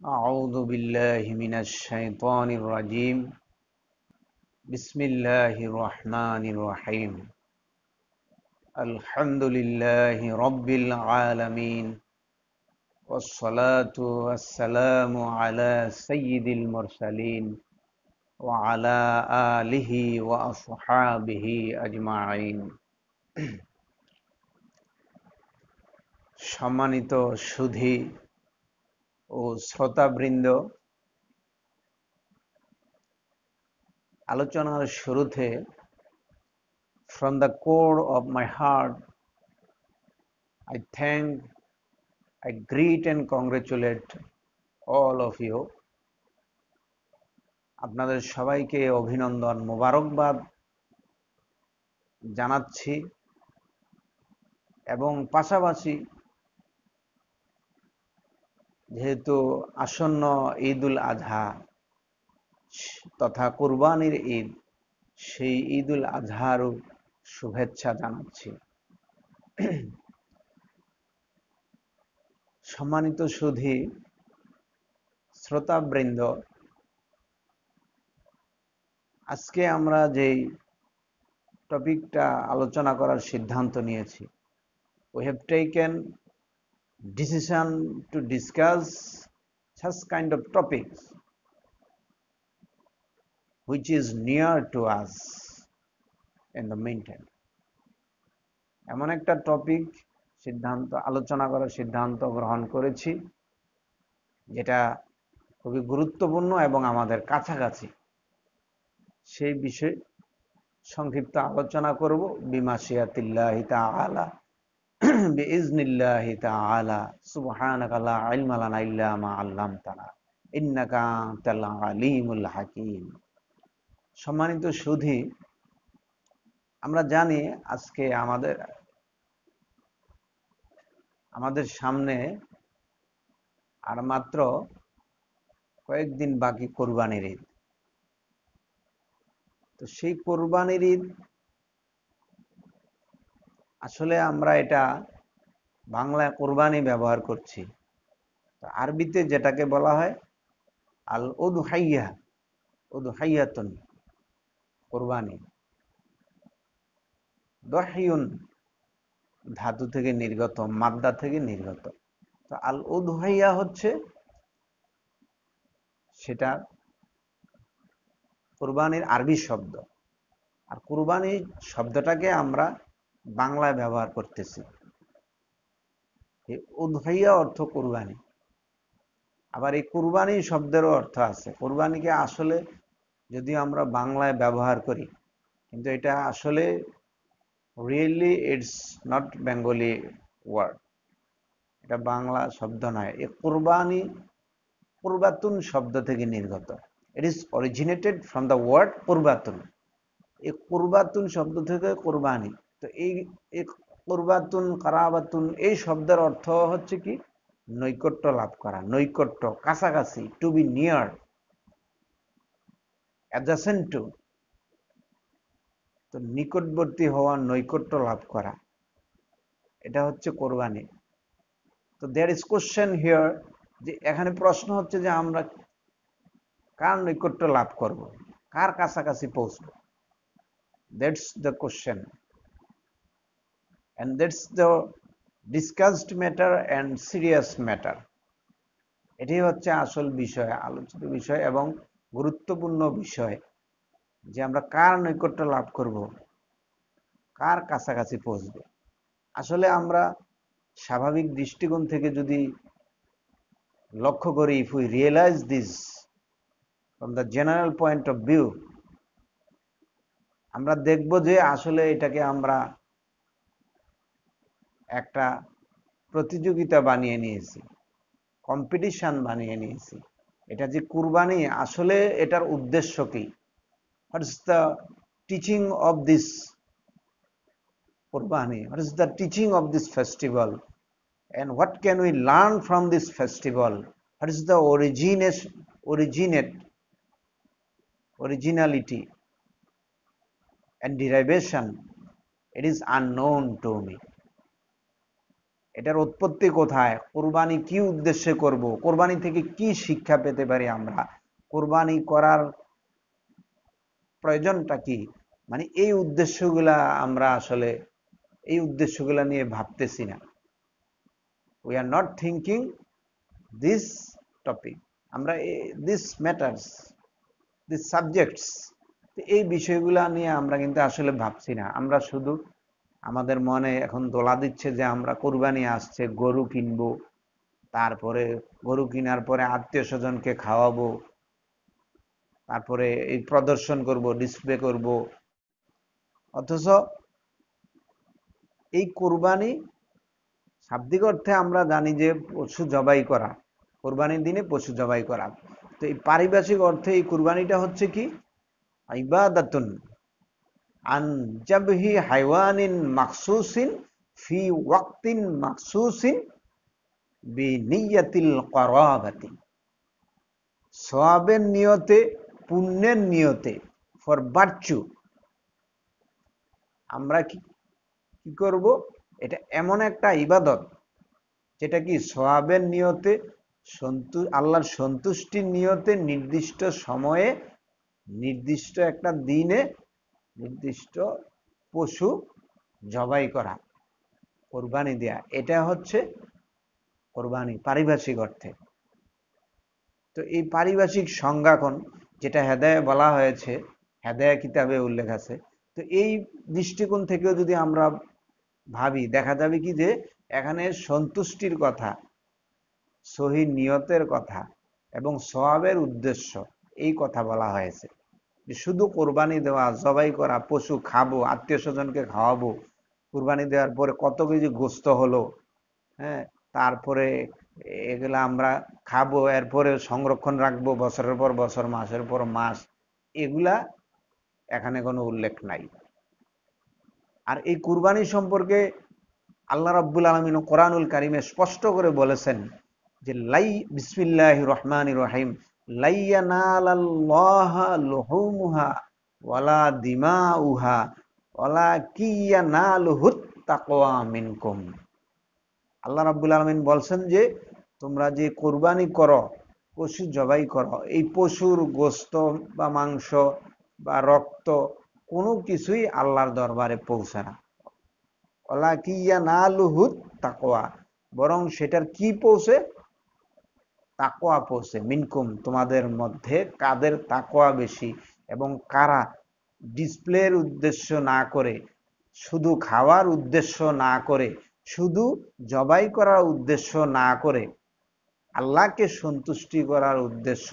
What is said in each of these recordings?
أعوذ بالله من الشيطان الرجيم بسم الله الرحمن الرحيم الحمد لله رب العالمين والصلاة والسلام على سيد المرسلين وعلى آله وأصحابه أجمعين সম্মানিত সুধী ও শ্রোতাবৃন্দ, আলোচনার শুরুতে from the core of my heart I thank, I greet and congratulate all of you. আপনাদের সবাইকে অভিনন্দন মোবারকবাদ জানাচ্ছি এবং পাশাপাশি যেহেতু আসন্ন ঈদুল আজহা তথা কুরবানির ঈদ, সেই ঈদুল আজহারও শুভেচ্ছা জানাচ্ছি। সম্মানিত সুধী শ্রোতাবৃন্দ, আজকে আমরা যেই টপিকটা আলোচনা করার সিদ্ধান্ত নিয়েছি, we have taken decision to discuss such kind of topics which is near to us in the meantime. এমন একটা টপিক আলোচনা করার সিদ্ধান্ত গ্রহণ করেছি যেটা খুবই গুরুত্বপূর্ণ এবং আমাদের কাছাকাছি। সেই বিষয়ে সংক্ষিপ্ত আলোচনা করব বিমাশিয়াতিল্লাহি তাআলা বিইজনিল্লাহি তাআলা। সুবহানাকা লা ইলমা লানা ইল্লা মা আল্লামতানা ইন্নাকা আনতাল আলিমুল হাকীম। সম্মানিত সুধী, আমরা জানি আজকে আমাদের সামনে আর মাত্র কয়েকদিন বাকি কোরবানির ঈদ। তো সেই কোরবানির ঈদ আসলে আমরা এটা বাংলায় কোরবানি ব্যবহার করছি, তো আরবিতে যেটাকে বলা হয় আল উদহাইয়া, উদহাইয়াতুন কোরবানি। দহিউন ধাতু থেকে নির্গত, মাদ্দা থেকে নির্গত। তো আল উদহাইয়া হচ্ছে সেটা কুরবানির আরবি শব্দ, আর কুরবানি শব্দটাকে আমরা বাংলায় ব্যবহার করতেছি। এই উদহাইয়া অর্থ কুরবানি, আবার এই কুরবানি শব্দেরও অর্থ আছে। কুরবানিকে আসলে যদি আমরা বাংলায় ব্যবহার করি, কিন্তু এটা আসলে really it's not Bengali word, এটা বাংলা শব্দ নয়। এই কুরবানি কুরবাতুন শব্দ থেকে নির্গত। It is originated from the word কুরবাতুন। এই কুরবাতুন শব্দ থেকে কুরবানি। তো এই কুরবাতুন, কারাবাতুন এই শব্দের অর্থ হচ্ছে কি নৈকট্য লাভ করা, নৈকট্য, কাছাকাছি, to be near, adjacent to. তো নিকটবর্তী হওয়া, নৈকট্য লাভ করা, এটা হচ্ছে কোরবানি। তো দেয়ার ইজ কোশ্চেন হিয়ার, যে এখানে প্রশ্ন হচ্ছে যে আমরা কার নৈকট্য লাভ করব, কার কাছাকাছি পৌঁছব। That's the question and that's the discussed matter and serious matter. এটাই হচ্ছে আসল বিষয়, আলোচিত বিষয় এবং গুরুত্বপূর্ণ বিষয়, যে আমরা কার নৈকট্য লাভ করব, কার কাছাকাছি পৌঁছব। আসলে আমরা স্বাভাবিক দৃষ্টিকোণ থেকে যদি লক্ষ্য করি, if we realize this from the general point of view, আমরা দেখব যে আসলে এটাকে আমরা একটা প্রতিযোগিতা বানিয়ে নিয়েছি, কম্পিটিশন বানিয়ে নিয়েছি। এটা যে কুরবানি, আসলে এটার উদ্দেশ্য কি? What is the teaching of this Qurbani? What is the teaching of this festival? and what can we learn from this festival? What is the originality and derivation? It is unknown to me. এটার উৎপত্তি কোথায়, কোরবানি কি উদ্দেশ্যে করব, কোরবানি থেকে কি শিক্ষা পেতে পারি আমরা, কোরবানি করার প্রয়োজনটা কি, মানে এই উদ্দেশ্যগুলা আমরা আসলে এই উদ্দেশ্যগুলা নিয়ে ভাবতেছি না। We are not thinking this topic. আমরা দিস ম্যাটার্স, দিস সাবজেক্টস, এই বিষয়গুলা নিয়ে আমরা কিন্তু আসলে ভাবছি না। আমরা শুধু আমাদের মনে এখন দোলা দিচ্ছে যে আমরা কোরবানি আসছে, গরু কিনবো, তারপরে গরু কেনার পরে আত্মীয় স্বজনকে খাওয়াবো, তারপরে এই প্রদর্শন করব, ডিসপ্লে করব। অথচ এই কোরবানি শাব্দিক অর্থে আমরা জানি যে পশু জবাই করা, কোরবানির দিনে পশু জবাই করা। তো এই পারিভাষিক অর্থে এই কোরবানিটা হচ্ছে কি, ইবাদাতুন আন জাবহি হাইওয়ানিন মাখসুসিন ফি ওয়াক্তিন মাখসুসিন বিনিয়াতিল করাবাতি। সওয়াবের নিয়তে, পুণ্যের নিয়তে, ফর ভার্চু আমরা কি কি করব, এটা এমন একটা ইবাদত যেটা কি সওয়াবের নিয়তে, আল্লাহর সন্তুষ্টির নিয়তে নির্দিষ্ট সময়ে, নির্দিষ্ট একটা দিনে নির্দিষ্ট পশু জবাই করা, কোরবানি দেয়া, এটা হচ্ছে কোরবানি পারিভাষিক অর্থে। তো এই পারিভাষিক সংজ্ঞাকন যেটা হেদায়ে বলা হয়েছে, হেদায়া কিতাবে উল্লেখ আছে। তো এই দৃষ্টিকোণ থেকেও যদি আমরা ভাবি, দেখা যাবে কি যে এখানে সন্তুষ্টির কথা, সহি নিয়তের কথা এবং সওয়াবের উদ্দেশ্য, এই কথা বলা হয়েছে। শুধু কোরবানি দেওয়া, জবাই করা, পশু খাবো, আত্মীয় স্বজনকে খাওয়াবো, কোরবানি দেওয়ার পরে কত কেজি গোস্ত হলো, হ্যাঁ, তারপরে এগুলা আমরা খাবো, এরপরে সংরক্ষণ রাখবো বছরের পর বছর, মাসের পর মাস, এগুলা এখানে কোনো উল্লেখ নাই। আর এই কুরবানি সম্পর্কে আল্লাহ রাব্বুল আলামিন কোরআনুল কারীমে স্পষ্ট করে বলেছেন যে বিসমিল্লাহির রহমানির রহিম, লা ইয়ানালাল্লাহা লুহুমুহা ওয়ালা দিমাউহা ওয়ালাকিন ইয়ানালুহুত তাকওয়া মিনকুম। আল্লাহ রাব্বুল আলামিন বলছেন যে তোমরা যে কোরবানি করো, পশু জবাই করো, এই পশুর গোশত বা মাংস বা রক্ত কোনো কিছুই আল্লাহর দরবারে পৌঁছে না। ওয়ালাকিন ইয়ানালুহুত তাকওয়া, বরং সেটার কি পৌঁছে, তাকওয়া পৌঁছে, মিনকুম তোমাদের মধ্যে কাদের তাকওয়া বেশি এবং কারা ডিসপ্লের উদ্দেশ্য না করে, শুধু খাওয়ার উদ্দেশ্য না করে, শুধু জবাই করার উদ্দেশ্য না করে আল্লাহকে সন্তুষ্টি করার উদ্দেশ্য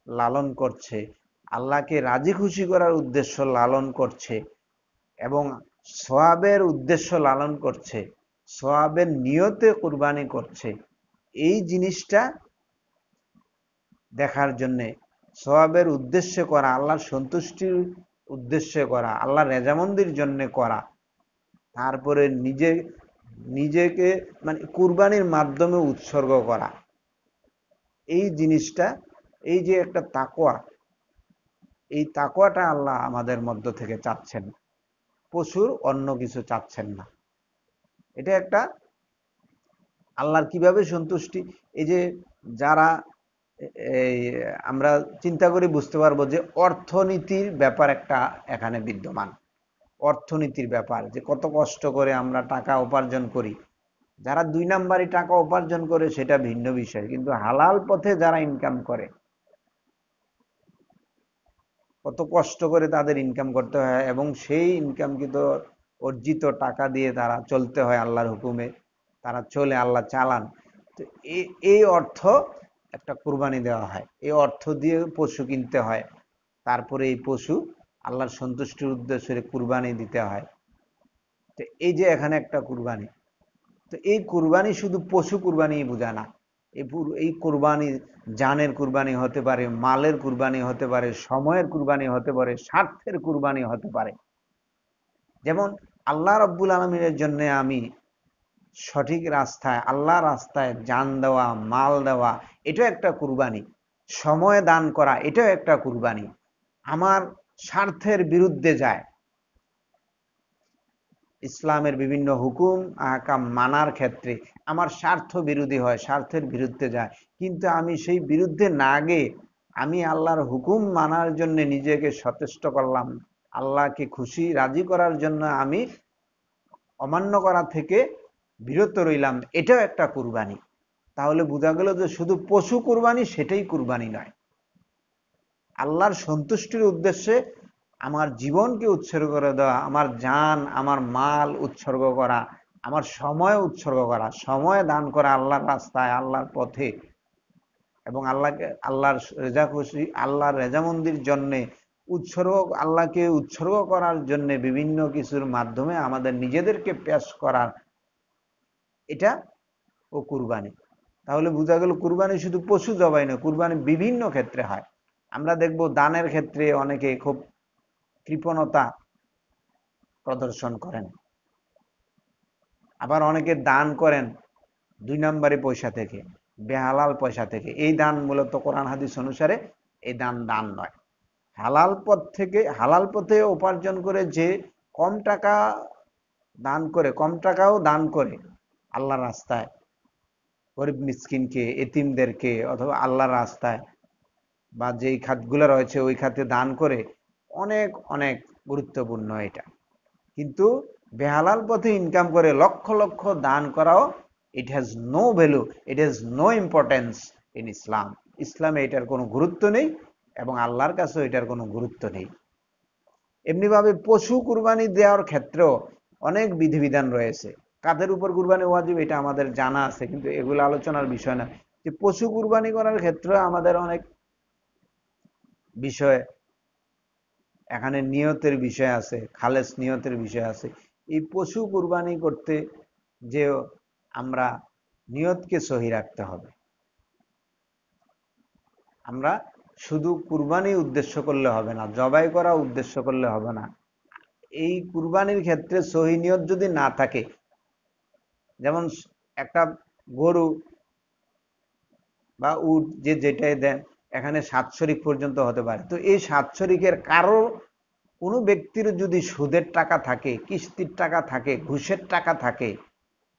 লালন করছে, আল্লাহকে রাজি খুশি করার উদ্দেশ্য লালন করছে এবং সওয়াবের উদ্দেশ্য লালন করছে, সওয়াবের নিয়তে কুরবানি করছে, এই জিনিসটা দেখার জন্যে, সওয়াবের উদ্দেশ্যে করা, আল্লাহর সন্তুষ্টির উদ্দেশ্যে করা, আল্লাহর রেজামন্দির জন্য করা, তারপরে নিজেকে মানে কুরবানির মাধ্যমে উৎসর্গ করা, এই জিনিসটা, এই যে একটা তাকওয়া, এই তাকওয়াটা আল্লাহ আমাদের মধ্য থেকে চাচ্ছেন, পশুর অন্য কিছু চাচ্ছেন না। এটা একটা আল্লাহর কিভাবে সন্তুষ্টি, এই যে যারা এই আমরা চিন্তা করে বুঝতে পারবো যে অর্থনীতির ব্যাপার একটা এখানে বিদ্যমান, অর্থনীতির ব্যাপার, যে কত কষ্ট করে আমরা টাকা উপার্জন করি। যারা 2 নাম্বারি টাকা উপার্জন করে সেটা ভিন্ন বিষয়, কিন্তু হালাল পথে যারা ইনকাম করে, কত কষ্ট করে তাদের ইনকাম করতে হয় এবং সেই ইনকাম কিন্তু অর্জিত টাকা দিয়ে তারা চলতে হয় আল্লাহর হুকুমে, তারা চলে, আল্লাহ চালান। তো এই অর্থ একটা কুরবানি দেওয়া হয়, এই অর্থ দিয়ে পশু কিনতে হয়, তারপরে এই পশু আল্লাহর সন্তুষ্টির উদ্দেশ্যে কুরবানি দিতে হয়। তো এই যে এখানে একটা কুরবানি, তো এই কুরবানি শুধু পশু কুরবানি বোঝা না, এই কুরবানি জানের কুরবানি হতে পারে, মালের কুরবানি হতে পারে, সময়ের কুরবানি হতে পারে, স্বার্থের কুরবানি হতে পারে। যেমন আল্লাহ রাব্বুল আলামিনের জন্য আমি সঠিক রাস্তায়, আল্লাহ রাস্তায় জান দেওয়া, মাল দেওয়া, এটাও একটা কুরবানি। সময় দান করা, এটাও একটা কুরবানি। আমার স্বার্থের বিরুদ্ধে যায়, ইসলামের বিভিন্ন হুকুম আহকাম মানার ক্ষেত্রে আমার স্বার্থ বিরোধী হয়, স্বার্থের বিরুদ্ধে যায়, কিন্তু আমি সেই বিরুদ্ধে না গিয়ে আমি আল্লাহর হুকুম মানার জন্য নিজেকে সচেষ্ট করলাম, আল্লাহকে খুশি রাজি করার জন্য আমি অমান্য করা থেকে বিরত রইলাম, এটাও একটা কুরবানি। তাহলে বোঝা গেল যে শুধু পশু কুরবানি সেটাই কুরবানি নয়। আল্লাহর সন্তুষ্টির উদ্দেশ্যে আমার জীবনকে উৎসর্গ করে দেওয়া, আমার জান আমার মাল উৎসর্গ করা, আমার সময় উৎসর্গ করা, সময় দান করা আল্লাহর রাস্তায় আল্লাহর পথে, এবং আল্লাহর রেজা খুশি আল্লাহর রেজামন্দির জন্যে উৎসর্গ, আল্লাহকে উৎসর্গ করার জন্য বিভিন্ন কিছুর মাধ্যমে আমাদের নিজেদেরকে পেশ করার, এটা ও কুরবানি। তাহলে বোঝা গেল কুরবানি শুধু পশু জবাই নয়, কুরবানি বিভিন্ন ক্ষেত্রে হয়। আমরা দেখব দানের ক্ষেত্রে অনেকে খুব কৃপণতা প্রদর্শন করেন, আবার অনেকে দান করেন 2 নম্বরে পয়সা থেকে, বেহালাল পয়সা থেকে। এই দান মূলত কোরআন হাদিস অনুসারে এই দান দান নয়। হালাল পথ থেকে, হালাল পথে উপার্জন করে যে কম টাকা দান করে, কম টাকাও দান করে আল্লাহর রাস্তায় গরিব মিসকিনকে, এতিমদেরকে, অথবা আল্লাহর রাস্তায় বা যেই খাতগুলো রয়েছে ওই খাতে দান করে, অনেক অনেক গুরুত্বপূর্ণ এটা। কিন্তু বেহালাল পথে ইনকাম করে লক্ষ লক্ষ দান করাও, it has no value, it has no importance in Islam. ইসলামে এটার কোনো গুরুত্ব নেই এবং আল্লাহর কাছেও এটার কোনো গুরুত্ব নেই। এমনিভাবে পশু কুরবানি দেওয়ার ক্ষেত্রেও অনেক বিধিবিধান রয়েছে। কাদের উপর কুরবানি ওয়াজিব এটা আমাদের জানা আছে, কিন্তু এগুলো আলোচনার বিষয় না। যে পশু কুরবানি করার ক্ষেত্রে আমাদের অনেক বিষয়, এখানে নিয়তের বিষয় আছে, খালেস নিয়তের বিষয় আছে। এই পশু কুরবানি করতে যে আমরা নিয়তকে সহি রাখতে হবে। আমরা শুধু কুরবানি উদ্দেশ্য করলে হবে না, জবাই করা উদ্দেশ্য করলে হবে না। এই কুরবানির ক্ষেত্রে সহি নিয়ত যদি না থাকে, যেমন একটা গরু বা উট যে যেটাই দেন, এখানে 7 শরিক পর্যন্ত হতে পারে। তো এই 7 শরিকের কারো কোনো ব্যক্তির যদি সুদের টাকা থাকে, কিস্তির টাকা থাকে, ঘুষের টাকা থাকে,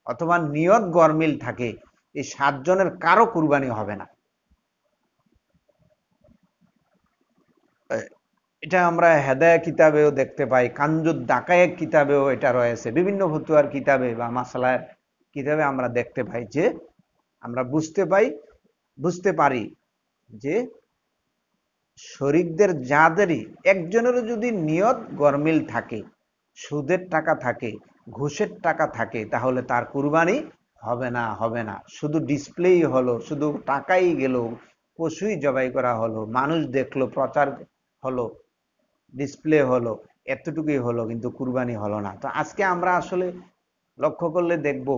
অথবা নিয়ত গরমিল থাকে, এই 7 জনের কারো কুরবানি হবে না। এটা আমরা হেদায়া কিতাবেও দেখতে পাই, কানজুদ দাকায়েক কিতাবেও এটা রয়েছে, বিভিন্ন ফতুয়ার কিতাবে বা মাসালার কিতাবে আমরা দেখতে পাই যে, আমরা বুঝতে পারি যে শরিকদের যাদেরই একজনেরও যদি নিয়ত গরমিল থাকে, সুদের টাকা থাকে, ঘুষের টাকা থাকে, তাহলে তার কুরবানি হবে না। শুধু ডিসপ্লেই হলো, শুধু টাকাই গেল, পশুই জবাই করা হলো, মানুষ দেখলো, প্রচার হলো, ডিসপ্লে হলো, এতটুকুই হলো, কিন্তু কুরবানি হলো না। তো আজকে আমরা আসলে লক্ষ্য করলে দেখব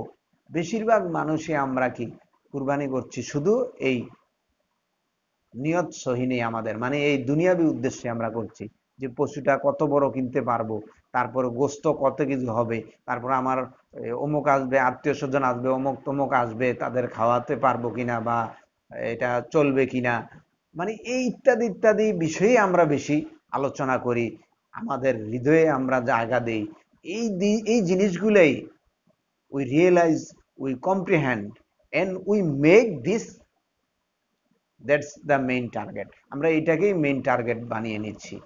বেশিরভাগ মানুষই আমরা কি কুরবানি করছি শুধু এই নিয়ত সহি নেই আমাদের, মানে এই দুনিয়াবি উদ্দেশ্যে আমরা করছি যে পশুটা কত বড় কিনতে পারবো, তারপরে গোস্ত কত কিছু হবে, তারপর আমার অমুক আসবে, আত্মীয় স্বজন আসবে, অমুক তমুক আসবে, তাদের খাওয়াতে পারবো কিনা বা এটা চলবে কিনা, মানে এই ইত্যাদি ইত্যাদি বিষয়ে আমরা বেশি আলোচনা করি, আমাদের হৃদয়ে আমরা জায়গা দেই। এই জিনিসগুলোই we realize, we comprehend, and we make this, that's the main target. আমরা এটাকেই মেইন টার্গেট বানিয়ে নিচ্ছি।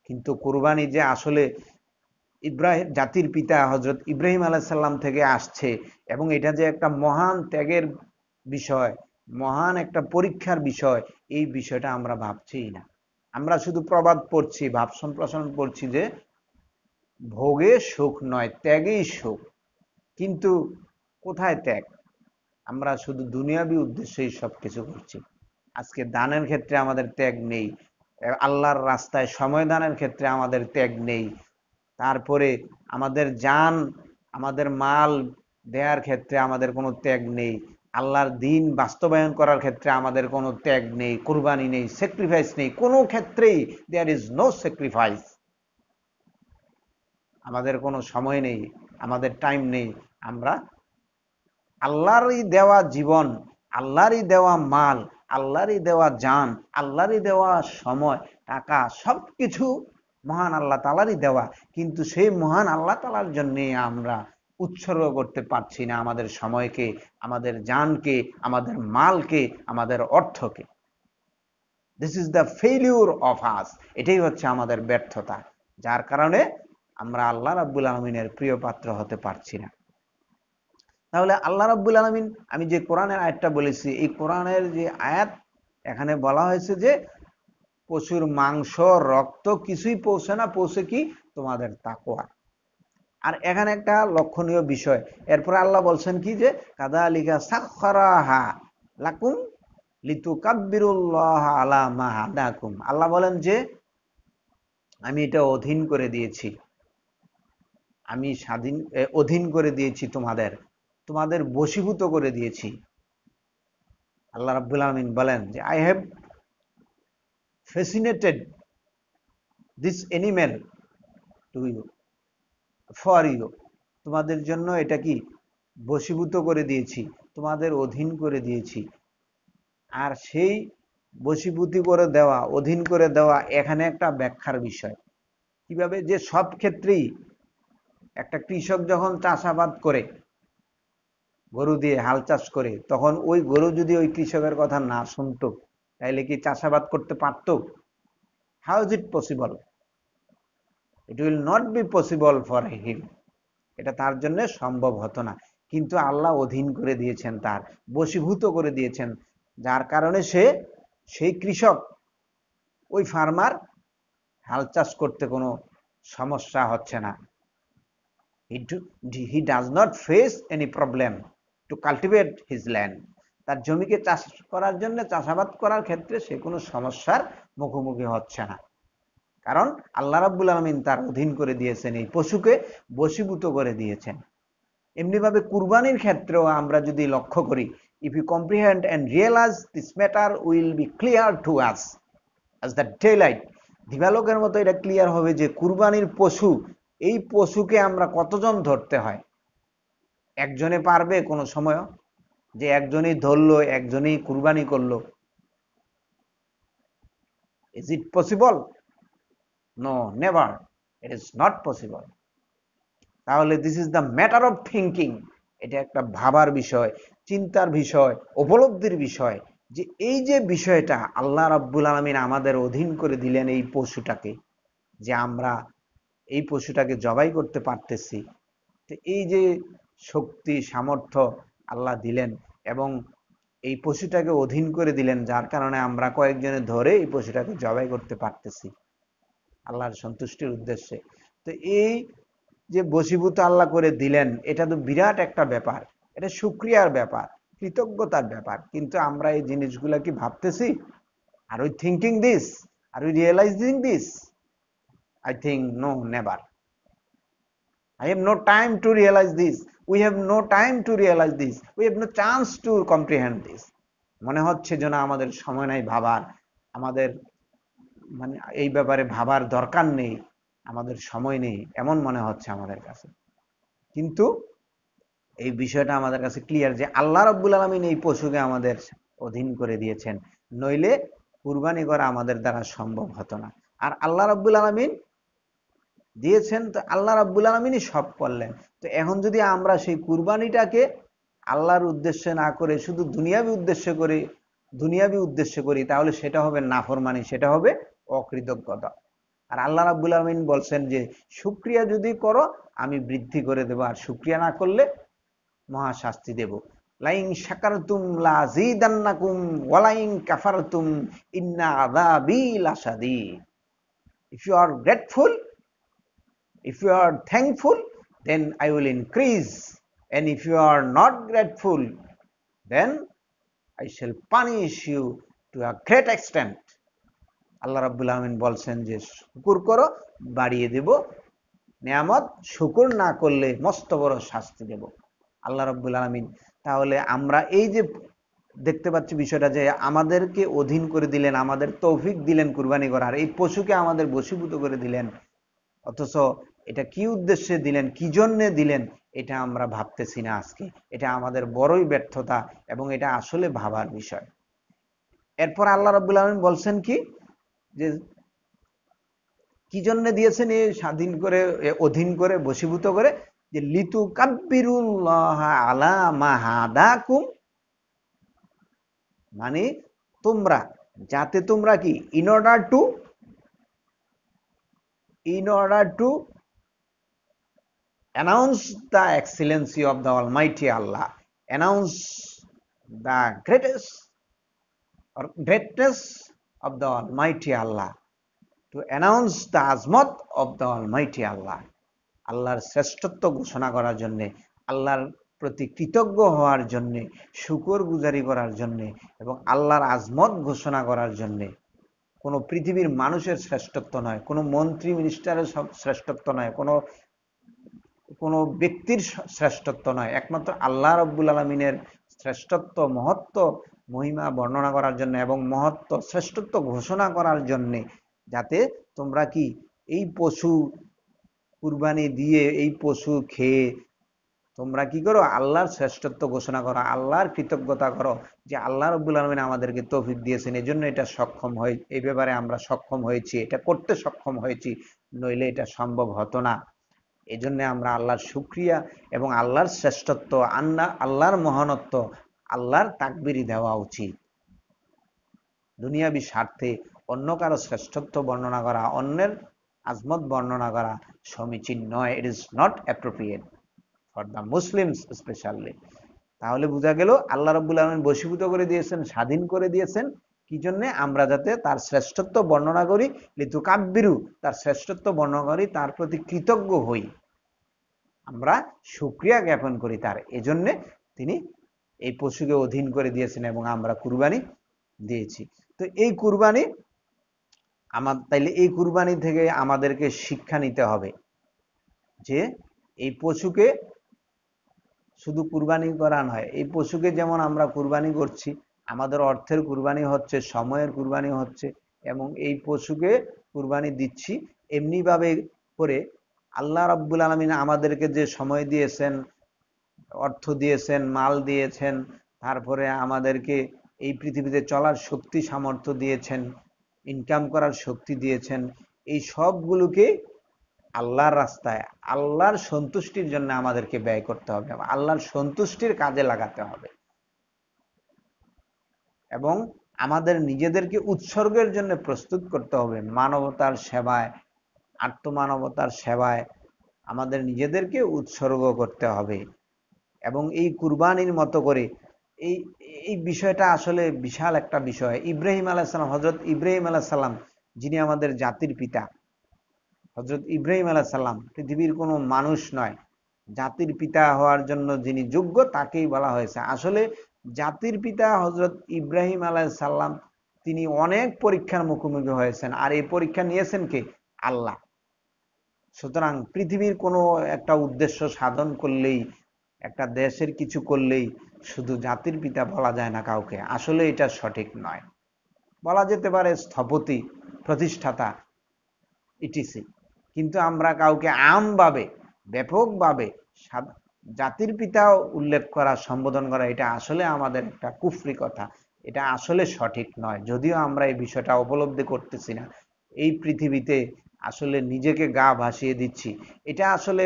কিন্তু কুরবানি যে আসলে ইব্রাহিম জাতির পিতা হজরত ইব্রাহিম আলাইহিস সালাম থেকে আসছে, এবং এটা যে একটা মহান ত্যাগের বিষয়, মহান একটা পরীক্ষার বিষয়, এই বিষয়টা আমরা ভাবছিই না। আমরা শুধু প্রবাদ পড়ছি, ভাব সম্প্রসারণ পড়ছি যে ভোগে সুখ নয়, ত্যাগেই সুখ। কিন্তু কোথায় ত্যাগ? আমরা শুধু দুনিয়াবি উদ্দেশ্যেই সবকিছু করছি। আজকে দানের ক্ষেত্রে আমাদের ত্যাগ নেই, আল্লাহর রাস্তায় সময় দানের ক্ষেত্রে আমাদের ত্যাগ নেই, তারপরে আমাদের জান, আমাদের মাল দেওয়ার ক্ষেত্রে আমাদের কোনো ত্যাগ নেই, আল্লাহর দিন বাস্তবায়ন করার ক্ষেত্রে আমাদের কোনো ত্যাগ নেই, কুরবানি নেই, স্যাক্রিফাইস নেই, কোনো ক্ষেত্রেই দেয়ার ইজ নো স্যাক্রিফাইস। আমাদের কোনো সময় নেই, আমাদের টাইম নেই। আমরা আল্লাহরই দেওয়া জীবন, আল্লাহরই দেওয়া মাল, আল্লাহরই দেওয়া জান, আল্লাহরই দেওয়া সময়, টাকা, সবকিছু মহান আল্লাহ তাআলারই দেওয়া, কিন্তু সেই মহান আল্লাহ তাআলার জন্য আমরা উৎসর্গ করতে পারছি না আমাদের সময়কে, আমাদের জানকে, আমাদের মালকে, আমাদের অর্থকে। This is the failure of us. এটাই হচ্ছে আমাদের ব্যর্থতা, যার কারণে আমরা আল্লাহ রাব্বুল আলামিনের প্রিয় পাত্র হতে পারছি না। তাহলে আল্লাহ রাব্বুল আলামিন, আমি যে কোরআনের আয়াতটা বলেছি, এই কোরআনের যে আয়াত, এখানে বলা হয়েছে যে পশুর মাংস রক্ত কিছুই পৌঁছে না, পৌঁছে কি? তোমাদের তাকওয়া। আর এখানে একটা লক্ষণীয় বিষয়, এরপরে আল্লাহ বলছেন কি যে কাযালিকা সাখখারাহা লাকুম লিতুকাব্বিরুল্লাহ আলা মা হাদাকুম। আল্লাহ বলেন যে আমি এটা অধীন করে দিয়েছি, আমি অধীন করে দিয়েছি, তোমাদের বশীভূত করে দিয়েছি। আল্লাহ রাব্বুল আলামিন বলেন যে I have fascinated this animal to you, for you. তোমাদের জন্য এটা কি? বশীভূত করে দিয়েছি, তোমাদের অধীন করে দিয়েছি। আর সেই বশীভূতি করে দেওয়া, অধীন করে দেওয়া, এখানে একটা ব্যাখ্যার বিষয়। কিভাবে? যে সব ক্ষেত্রেই একটা কৃষক যখন চাষাবাদ করে, গরু দিয়ে হাল চাষ করে, তখন ওই গরু যদি ওই কৃষকের কথা না শুনতো, তাইলে কি চাষাবাদ করতে পারতো? How is it possible? It will not be possible for him. এটা তার জন্য সম্ভব হতো না। কিন্তু আল্লাহ অধীন করে দিয়েছেন, তার বশীভূত করে দিয়েছেন, যার কারণে সেই কৃষক, ওই ফার্মার হাল চাষ করতে কোনো সমস্যা হচ্ছে না। He does not face any problem two cultivate his land. তার জমিকে চাষ করার জন্য, চাষাবাদ করার ক্ষেত্রে সে কোনো সমস্যার মুখোমুখি হচ্ছে না, কারণ আল্লাহ রাব্বুল আলামিন তার অধীন করে দিয়েছেন, এই পশুকে বশীভূত করে দিয়েছেন। এমনিভাবে কুরবানির ক্ষেত্রেও আমরা যদি লক্ষ্য করি, if you comprehend and realize this matter will be clear to us as the daylight. দিবালোকের মতো এটা ক্লিয়ার হবে যে কুরবানির পশু, এই পশুকে আমরা কতজন ধরতে হয়? একজনে পারবে কোনো সময় যে একজনই ধরলো, একজনই কুরবানি করলো? Is it possible? No, never, it is not possible. তাহলে this is the matter of thinking. এটা একটা ভাবার বিষয়, চিন্তার বিষয়, উপলব্ধির বিষয়, যে এই যে বিষয়টা আল্লাহ রাব্বুল আলামিন আমাদের অধীন করে দিলেন এই পশুটাকে, যে আমরা এই পশুটাকে জবাই করতে পারতেছি। তো এই যে শক্তি সামর্থ্য আল্লাহ দিলেন, এবং এই পশুটাকে অধীন করে দিলেন, যার কারণে আমরা কয়েকজনে ধরে এই পশুটাকে জবাই করতে পারতেছি আল্লাহর সন্তুষ্টির উদ্দেশ্যে। তো এই যে বশীভূত আল্লাহ করে দিলেন, এটা তো বিরাট একটা ব্যাপার, এটা শুকরিয়ার ব্যাপার, কৃতজ্ঞতার ব্যাপার। কিন্তু আমরা এই জিনিসগুলা কি ভাবতেছি? Are we thinking this? Are we realizing this? I think no, never. I have no time to realize this. We have no time to realize this. We have no chance to comprehend this. মনে হচ্ছে যেন আমাদের সময় নাই ভাবার, আমাদের মানে এই ব্যাপারে ভাবার দরকার নেই, আমাদের সময় নেই, এমন মনে হচ্ছে আমাদের কাছে। কিন্তু এই বিষয়টা আমাদের কাছে ক্লিয়ার যে আল্লাহ রাব্বুল আলামিন এই পশুকে আমাদের অধীন করে দিয়েছেন, নইলে কুরবানি করা আমাদের দ্বারা সম্ভব হতো না। আর আল্লাহ রাব্বুল আলামিন দিয়েছেন, তো আল্লাহ রাব্বুল আলামিনই সব করলেন। তো এখন যদি আমরা সেই কুরবানিটাকে আল্লাহর উদ্দেশ্যে না করে শুধু দুনিয়াবি উদ্দেশ্যে করি, তাহলে সেটা হবে নাফরমানি, সেটা হবে অকৃতজ্ঞতা। আর আল্লাহ রাব্বুল আলামিন বলছেন যে শুকরিয়া যদি করো আমি বৃদ্ধি করে দেব, আর শুকরিয়া না করলে মহা শাস্তি দেব। লাইন শাকারতুম লাযীদান্নাকুম ওয়া লাইন কাফারতুম ইন্না আযাবি লাশাদীদ। If you are grateful, if you are thankful, then I will increase, and if you are not grateful, then I shall punish you to a great extent. আল্লাহ রাব্বুল আলামিন বলছেন যে শুকর করো, বাড়িয়ে দেব নিয়ামত, শুকর না করলে মস্ত বড় শাস্তি দেব আল্লাহ রাব্বুল আলামিন। তাহলে আমরা এই যে দেখতে পাচ্ছি বিষয়টা, যে আমাদেরকে অধীন করে দিলেন, আমাদের তৌফিক দিলেন কুরবানি করার, এই পশুকে আমাদের বশীভূত করে দিলেন, অথচ এটা কি উদ্দেশ্যে দিলেন, কি জন্যে দিলেন, এটা আমরা ভাবতেছি না আজকে। এটা আমাদের বড়ই ব্যর্থতা, এবং এটা আসলে ভাবার বিষয়। এরপর আল্লাহ রাব্বুল আলামিন বলছেন কি, যে কি জন্য দিয়েছেন? এ স্বাধীন করে, অধীন করে, বশীভূত করে, যে লিতু কাব্বিরুল্লাহ আলা মা হাদাকুম, মানে তোমরা, যাতে তোমরা কি, in order to announce the excellency of the Almighty Allah, announce the greatness of the Almighty Allah, to announce the azmat of the Almighty Allah, আল্লাহর শ্রেষ্ঠত্ব ঘোষণা করার জন্য, আল্লাহর প্রতি কৃতজ্ঞ হওয়ার জন্য, শুকর গুজারি করার জন্য, এবং আল্লাহর আজমত ঘোষণা করার জন্য। কোনো পৃথিবীর মানুষের শ্রেষ্ঠত্ব নয়, কোনো মন্ত্রী মিনিস্টারের শ্রেষ্ঠত্ব নয়, কোনো ব্যক্তির শ্রেষ্ঠত্ব নয়, একমাত্র আল্লাহ রাব্বুল আলামিনের শ্রেষ্ঠত্ব, মহত্ব, মহিমা বর্ণনা করার জন্য এবং মহত্ব, শ্রেষ্ঠত্ব ঘোষণা করার জন্যে, যাতে তোমরা কি এই পশু কুরবানি দিয়ে, এই পশু খেয়ে তোমরা কি করো? আল্লাহর শ্রেষ্ঠত্ব ঘোষণা করো, আল্লাহর কৃতজ্ঞতা করো, যে আল্লাহ রাব্বুল আলামিন আমাদেরকে তৌফিক দিয়েছেন, এই জন্য এটা সক্ষম হয়, এই ব্যাপারে আমরা সক্ষম হয়েছি, এটা করতে সক্ষম হয়েছি, নইলে এটা সম্ভব হতো না। এই জন্য আমরা আল্লাহর শুকরিয়া এবং আল্লাহর শ্রেষ্ঠত্ব, আল্লাহর মহানত্ব, আল্লাহর তাকবিরি দেওয়া উচিত। দুনিয়াবি স্বার্থে অন্য কারো শ্রেষ্ঠত্ব বর্ণনা করা, অন্যের আজমত বর্ণনা করা সমীচীন নয়। ইট is not appropriate for the Muslims specially. তাহলে বোঝা গেল আল্লাহ রাব্বুল আলামিন বশীভূত করে দিয়েছেন, স্বাধীন করে দিয়েছেন, কি জন্যে? আমরা যাতে তার শ্রেষ্ঠত্ব বর্ণনা করি, লিতুকাব্বিরু, তার শ্রেষ্ঠত্ব বর্ণনা করি, তার প্রতি কৃতজ্ঞ হই, আমরা শুকরিয়া জ্ঞাপন করি তার। এজন্যে তিনি এই পশুকে অধীন করে দিয়েছেন এবং আমরা কুরবানি দিয়েছি। তো এই কুরবানি তাইলে এই কুরবানি থেকে আমাদেরকে শিক্ষা নিতে হবে যে এই পশুকে শুধু কুরবানি করা নয়, এই পশুকে যেমন আমরা কুরবানি করছি, আমাদের অর্থের কুরবানি হচ্ছে, সময়ের কুরবানি হচ্ছে, এবং এই পশুকে কুরবানি দিচ্ছি এমনিভাবে করে আল্লাহ রাব্বুল আলামিন আমাদেরকে যে সময় দিয়েছেন, অর্থ দিয়েছেন, মাল দিয়েছেন, তারপরে আমাদেরকে এই পৃথিবীতে চলার শক্তি সামর্থ্য দিয়েছেন, ইনকাম করার শক্তি দিয়েছেন, এই সবগুলোকে আল্লাহর রাস্তায়, আল্লাহর সন্তুষ্টির জন্য আমাদেরকে ব্যয় করতে হবে, আল্লাহর সন্তুষ্টির কাজে লাগাতে হবে, এবং আমাদের নিজেদেরকে উৎসর্গের জন্য প্রস্তুত করতে হবে। মানবতার সেবায়, আত্মমানবতার সেবায় আমাদের নিজেদেরকে উৎসর্গ করতে হবে। এবং এই কুরবানির মতো করে এই এই বিষয়টা আসলে বিশাল একটা বিষয়। ইব্রাহিম আলাইহিস সালাম, হযরত ইব্রাহিম আলাইহিস সালাম, যিনি আমাদের জাতির পিতা, হযরত ইব্রাহিম আলাইহিস সালাম পৃথিবীর কোনো মানুষ নয়, জাতির পিতা হওয়ার জন্য যিনি যোগ্য তাকেই বলা হয়েছে। আসলে জাতির পিতা হযরত ইব্রাহিম আলাইহিস সালাম, তিনি অনেক পরীক্ষার মুখোমুখি হয়েছেন, আর এই পরীক্ষা নিয়েছেন কে? আল্লাহ। সুতরাং পৃথিবীর কোনো একটা উদ্দেশ্য সাধন করলেই, একটা দেশের কিছু করলেই শুধু জাতির পিতা বলা যায় না কাউকে, আসলে এটা সঠিক নয়। বলা যেতে পারে স্থপতি, প্রতিষ্ঠাতা, ইটিসি, কিন্তু আমরা কাউকে আমভাবে, ব্যাপকভাবে জাতির পিতা উল্লেখ করা, সম্বোধন করা, এটা আসলে আমাদের একটা কুফরি কথা, এটা আসলে সঠিক নয়। যদিও আমরা এই বিষয়টা উপলব্ধি করতেছি না, এই পৃথিবীতে আসলে নিজেকে গা ভাসিয়ে দিচ্ছি। এটা আসলে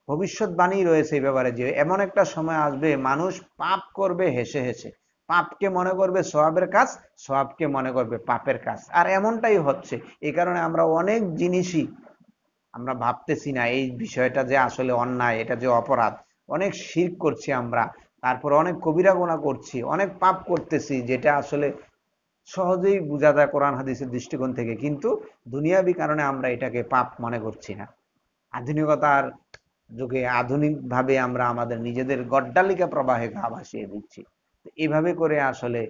ভবিষ্যৎবাণী রয়েছে এই ব্যাপারে, যে এমন একটা সময় আসবে মানুষ পাপ করবে হেসে হেসে, পাপকে মনে করবে সওয়াবের কাজ, সওয়াবকে মনে করবে পাপের কাজ, আর এমনটাই হচ্ছে। এই কারণে আমরা অনেক জিনিসই আমরা ভাবতেছি না এই বিষয়টা যে আসলে অন্যায়, এটা যে অপরাধ, অনেক শিরক করছি আমরা, তারপর অনেক কবিরা গুনাহ করছি, অনেক পাপ করতেছি, যেটা আসলে সহজেই বোঝা যায় কোরআন হাদিসের দৃষ্টিকোণ থেকে, কিন্তু দুনিয়াবি কারণে আমরা এটাকে পাপ মনে করছি না। আধুনিকতার যুগে আধুনিকভাবে আমরা আমাদের নিজেদের গড্ডালিকা প্রবাহে গা ভাসিয়ে দিচ্ছি। এইভাবে করে আসলে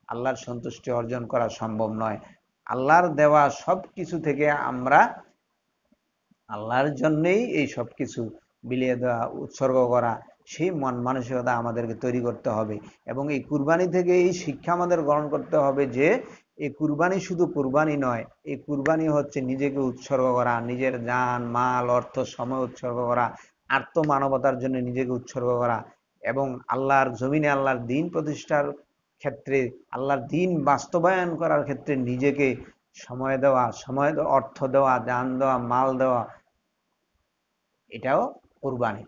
আল্লাহর সন্তুষ্টি অর্জন করা সম্ভব নয়। আল্লাহর দেওয়া সব কিছু থেকে আমরা আল্লাহর জন্যই এই সব কিছু বিলিয়ে দেওয়া, উৎসর্গ করা, সেই মন মানসিকতা আমাদেরকে তৈরি করতে হবে। এবং এই কুরবানি থেকে এই শিক্ষা আমাদের গ্রহণ করতে হবে যে এই কুরবানি শুধু কুরবানি নয়, এই কুরবানি হচ্ছে নিজেকে উৎসর্গ করা, নিজের জান মাল অর্থ সময় উৎসর্গ করা, আত্মমানবতার জন্য নিজেকে উৎসর্গ করা, এবং আল্লাহর জমিনে আল্লাহর দ্বীন প্রতিষ্ঠার ক্ষেত্রে, আল্লাহর দ্বীন বাস্তবায়ন করার ক্ষেত্রে নিজেকে সময় দেওয়া, অর্থ দেওয়া, জান দেওয়া, মাল দেওয়া, এটাও কুরবানি।